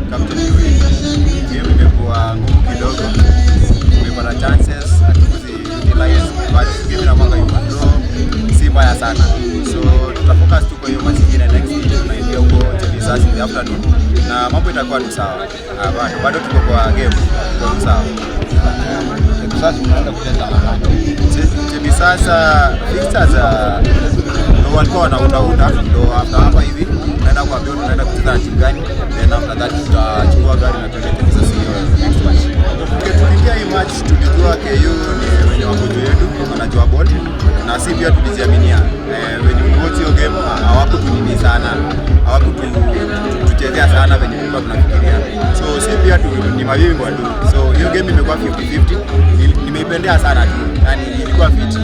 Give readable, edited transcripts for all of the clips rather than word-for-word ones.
captain UOE. Game imekuwa ngumu kidogo. Tumepata chances, hatukuzi-utilize, but game inakuwa draw, si mbaya sana. So tutafocus tu kwa hiyo match nyingine next week, tunaingia huko Chebisasi in the afternoon. Na mambo itakuwa tu sawa. Bado tuko kwa game, tuko sawa. Chebisasi tunaenda kucheza na Chebisasi fixtures ndio walikuwa wanaunda ndio after hapa hivi tunaenda kwa bio, tunaenda kucheza na timu gani, then after that tutachukua gari na tuende Chebisasi hiyo next match. Tukiingia hii match tulijua KU ni wenye wako juu yetu, wanajua ball na si pia tulijiaminia. Wenye watch hiyo game hawakutunini sana, hawakutuchezea sana venye tulikuwa tunafikiria. So si pia ni mabingwa tu. So hiyo game imekuwa 50-50. Nimeipendea sana tu. Yaani ilikuwa fit.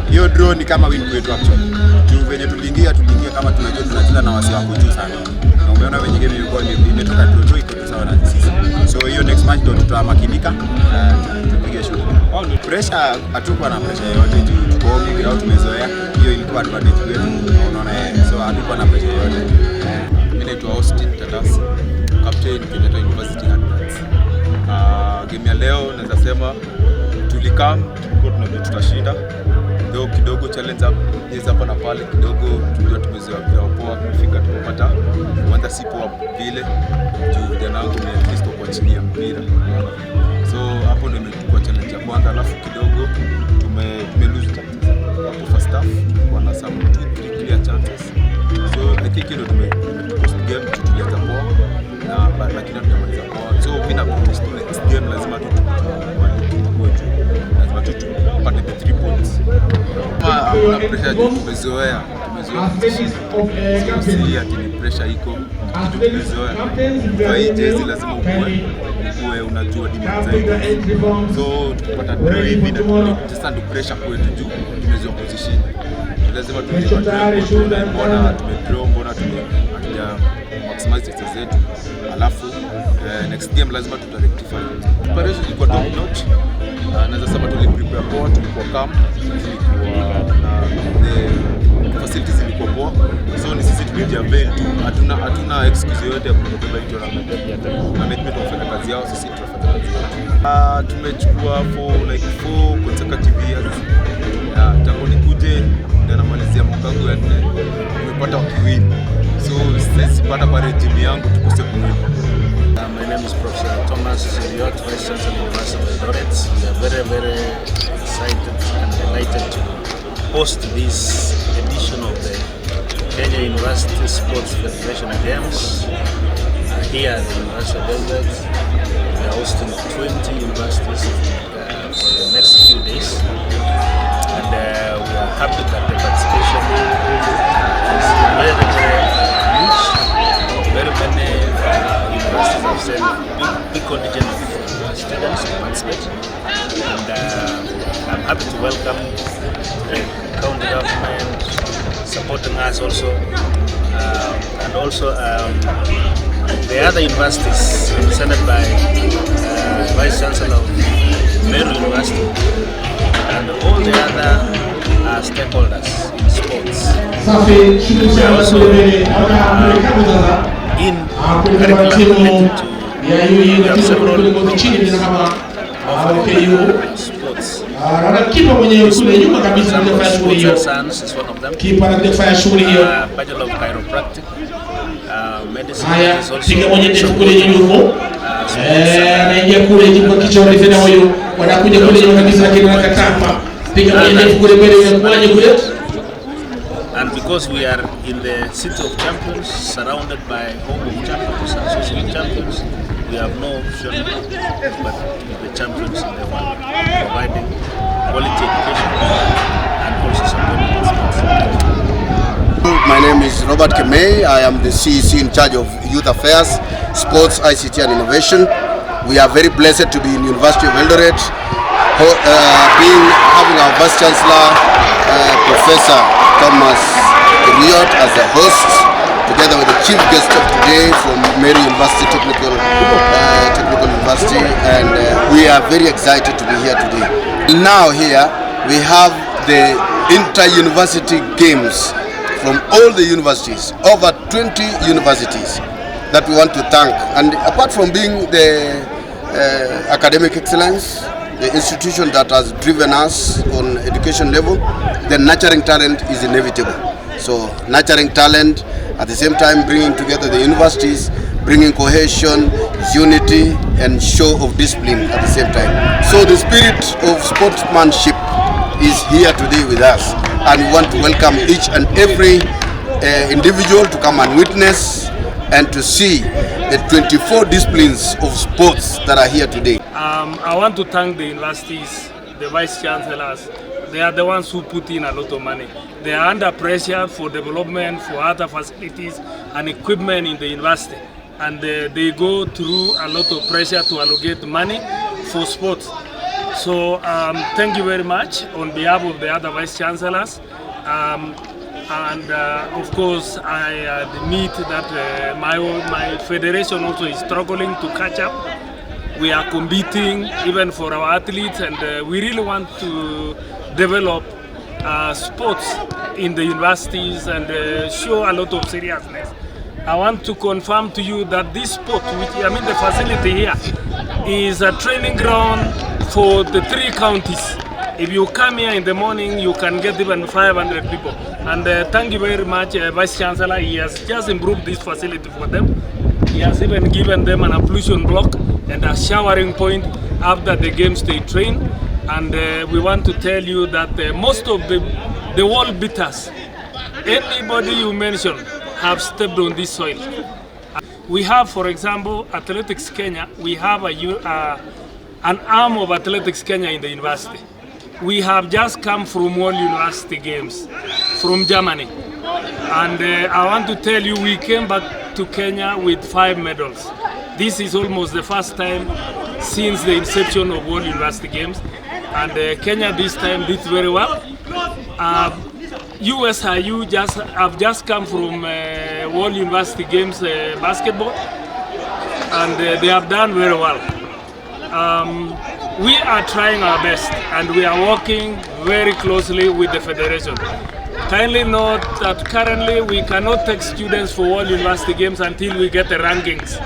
Hiyo draw ni kama win kwetu actually. Juu venye tuliingia kama tunajua tunacheza na wasi wako juu sana. Na umeona venye game ilikuwa imetoka draw iko tu sawa na sisi. So hiyo next match ndio tutamakinika tupige shughuli. Pressure hatukuwa na pressure yoyote juu tuko ground tumezoea. Hiyo ilikuwa advantage kwetu. Unaona so hatukuwa na pressure yoyote. Mimi naitwa Austin Tadasi, captain Kenyatta University Advance. Game ya leo naweza sema tulikuwa tunajua tutashinda. Ndio kidogo challenge hapa na pale kidogo tulio tumezoea poa kufika tukapata kwanza si poa vile juu vijana wangu ni at least kwa chini ya mpira. So hapo ndio imekuwa challenge ya kwanza, alafu kidogo tume lose chances hapo first half wana some 2-3 clear chances. So I think ndio post game tulianza poa na lakini tunamaliza poa. So mimi na next game lazima tupate the 3 points. Kuna pressure tumezoea si ati ni pressure iko tumezoea. Kwa hiyo jezi lazima uwe unajua demand zaidi. So tukipata draw hivi na sasa ndio pressure kwetu juu tumezoea kushinda. Lazima mbona tumedraw, mbona hatuja maximize chances zetu. Alafu next game lazima tutarectify. Preparation ilikuwa top notch. Naweza sema tuliprepare poa, tulikuwa calm, tulikuwa na facilities zilikuwa poa. So ni sisi tumejiavail tu. Hatuna excuse yoyote ya kubeba hiyo na management wafanya kazi yao, sisi tunafanya kazi yetu. Tumechukua for like 4 consecutive years. Tangu nikuje ndio namalizia mwaka wangu ya 4. Nimepata wakiwin. So sisi pata kwa regime yangu tukose kuwin. My name is Professor Thomas Siriot, Vice Chancellor of University of Eldoret. We are very, very excited and delighted to host this edition of the Kenya University Sports Federation Games here at the University of Eldoret. We are hosting 20 universities for the next few days, and we are happy that the participation is very, very huge. Very many universities have sent big contingent of students to participate, and I'm happy to welcome the county government supporting us also, and also the other universities represented by Vice Chancellor of Meru University and all the other stakeholders in sports. We are also in curriculum related to we have several sports. Science is one of them. Bachelor of Chiropractic. Medicine is also and because we are in the city of champions, surrounded by home of champions and social champions, we have no option but the champions in the world, providing quality education and also supporting sports. My name is Robert Kemei. I am the CEC in charge of Youth Affairs, Sports, ICT and Innovation. We are very blessed to be in University of Eldoret, having our Vice Chancellor, Professor Thomas Siriot as the host, together with the chief guest of today from Meru University Technical University, and we are very excited to be here today. Now here we have the inter-university games from all the universities, over 20 universities. that we want to thank. And apart from being the academic excellence, the institution that has driven us on education level, the nurturing talent is inevitable. So nurturing talent, at the same time bringing together the universities, bringing cohesion, unity, and show of discipline at the same time. So the spirit of sportsmanship is here today with us, and we want to welcome each and every individual to come and witness and to see the 24 disciplines of sports that are here today. I want to thank the universities, the vice chancellors. They are the ones who put in a lot of money. They are under pressure for development, for other facilities and equipment in the university. And they go through a lot of pressure to allocate money for sports. So thank you very much on behalf of the other vice chancellors. Of course, I admit that my federation also is struggling to catch up. We are competing even for our athletes, and we really want to develop sports in the universities and show a lot of seriousness. I want to confirm to you that this sport, the facility here, is a training ground for the 3 counties. If you come here in the morning, you can get even 500 people. And thank you very much, Vice Chancellor. He has just improved this facility for them. He has even given them an ablution block and a showering point after the games they train. And we want to tell you that most of the world beaters, anybody you mention, have stepped on this soil. We have, for example, Athletics Kenya. We have an arm of Athletics Kenya in the university. We have just come from World University Games from Germany. And I want to tell you, we came back to Kenya with 5 medals. This is almost the first time since the inception of World University Games. And Kenya this time did very well. USIU have just come from World University Games basketball, and they have done very well. We are trying our best, and we are working very closely with the federation. Kindly note that currently we cannot take students for World University Games until we get the rankings.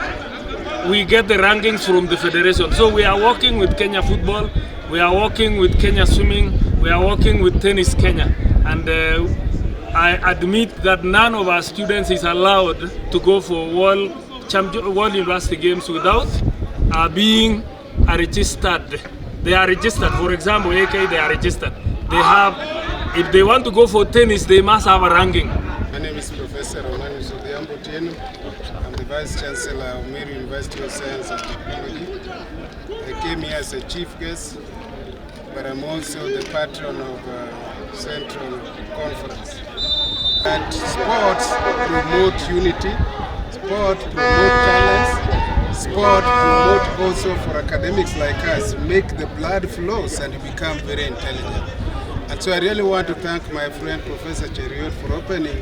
We get the rankings from the federation. So we are working with Kenya Football, we are working with Kenya Swimming, we are working with Tennis Kenya. And I admit that none of our students is allowed to go for World University Games without being registered. They are registered. For example, AK, they are registered. They have, if they want to go for tennis, they must have a ranking. My name is Professor Romani Sudiambo Tieno. I'm the Vice Chancellor of Meru University of Science and Technology. I came here as a chief guest, but I'm also the patron of Central Conference. And sports promote unity, sport promote talents, sport promote also for academics like us, make the blood flows and become very intelligent. And so I really want to thank my friend Professor Cheriot for opening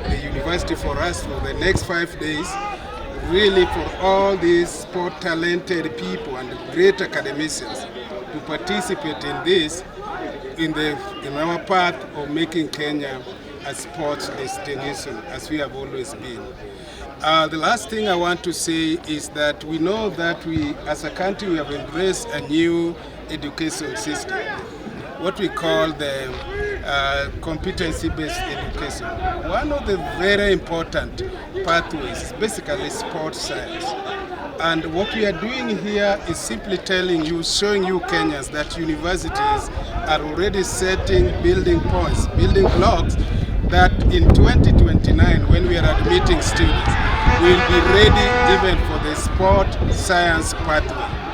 the university for us for the next 5 days, really for all these sport talented people and great academicians to participate in this in our path of making Kenya a sports destination, as we have always been. The last thing I want to say is that we know that we, as a country, we have embraced a new education system, what we call the competency-based education. One of the very important pathways is basically sports science. And what we are doing here is simply telling you, showing you Kenyans that universities are already setting building points, building blocks, that in 2029, when we are admitting students, we'll be ready even for the sport science pathway.